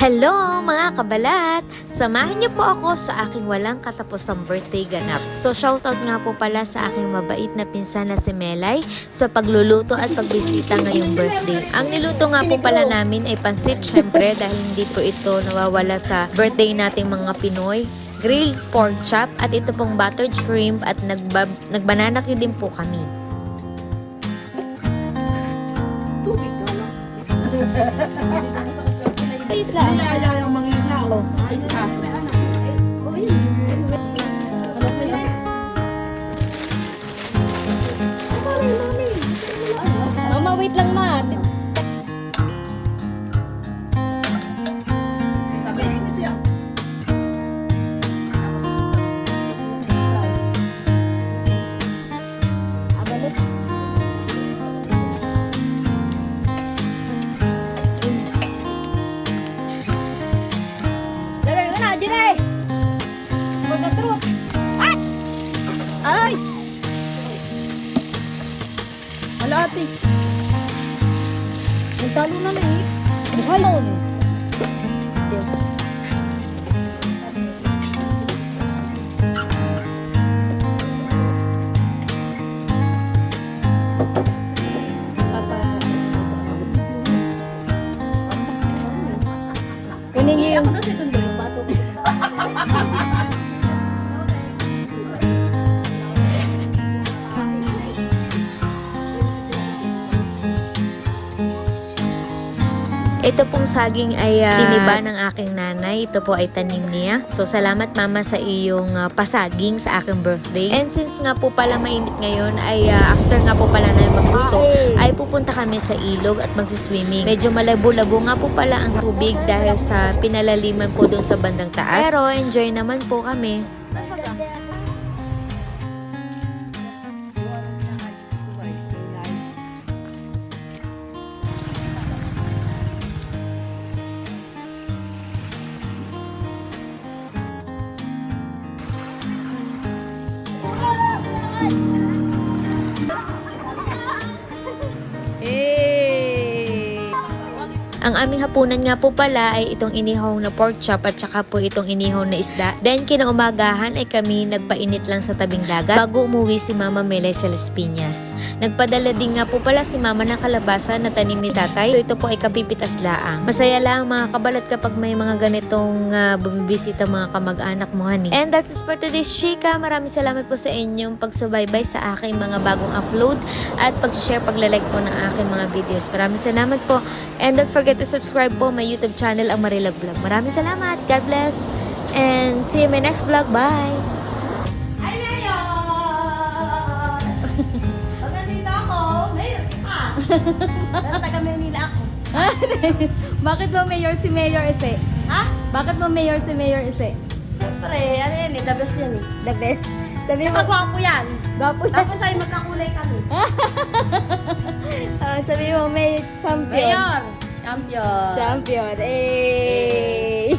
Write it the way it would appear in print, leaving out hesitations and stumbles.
Hello mga kabalat! Samahan niyo po ako sa aking walang katapusang birthday ganap. So shoutout nga po pala sa aking mabait na pinsan na si Melay sa pagluluto at pagbisita ngayong birthday. Ang niluto nga po pala namin ay pansit syempre dahil hindi po ito nawawala sa birthday nating mga Pinoy. Grilled pork chop at ito pong buttered shrimp at nagbanana cue din po kami. Isla. Yung mangilaw. Oh. Mama, wait lang ma. Ay! Alati. Nagtalo na na eh. Buhay mo. Kunin niyo yung... Ito pong saging ay tiniba ng aking nanay. Ito po ay tanim niya. So salamat mama sa iyong pasaging sa aking birthday. And since nga po pala mainit ngayon ay after nga po pala na magluto ay pupunta kami sa ilog at magsiswimming. Medyo malabo-labo nga po pala ang tubig dahil sa pinalaliman po doon sa bandang taas. Pero enjoy naman po kami. Ang aming hapunan nga po pala ay itong inihaw na pork chop at saka po itong inihaw na isda. Then kinaumagahan ay kami nagpainit lang sa tabing dagat bago umuwi si Mama Melay sa Las Piñas. Nagpadala din nga po pala si Mama ng kalabasa na tanim ni tatay. So ito po ay kapipitas laang. Masaya lang mga kabalat kapag may mga ganitong bumibisita mga kamag-anak mo honey. And that's it for today's chika. Maraming salamat po sa inyong pagsubaybay sa aking mga bagong upload at pag-share, paglalike po ng aking mga videos. Maraming salamat po. And don't forget to subscribe po my YouTube channel, ang Marilag Vlog. Maraming salamat. God bless. And see you in my next vlog. Bye! Ay, Mayor! Pag nandito ako, Mayor ka! Pero taga Maynila ako. Bakit mo mayor si Mayor Ise? Ha? Bakit mo mayor si Mayor Ise? Siyempre, ano yan eh, the best yan eh. The best. Sabi mo, Nakagwapo yan. gwapo yan. Tapos ay magkakulay kami. Sabi mo, may champion. Mayor! Champion! Champion. Eh.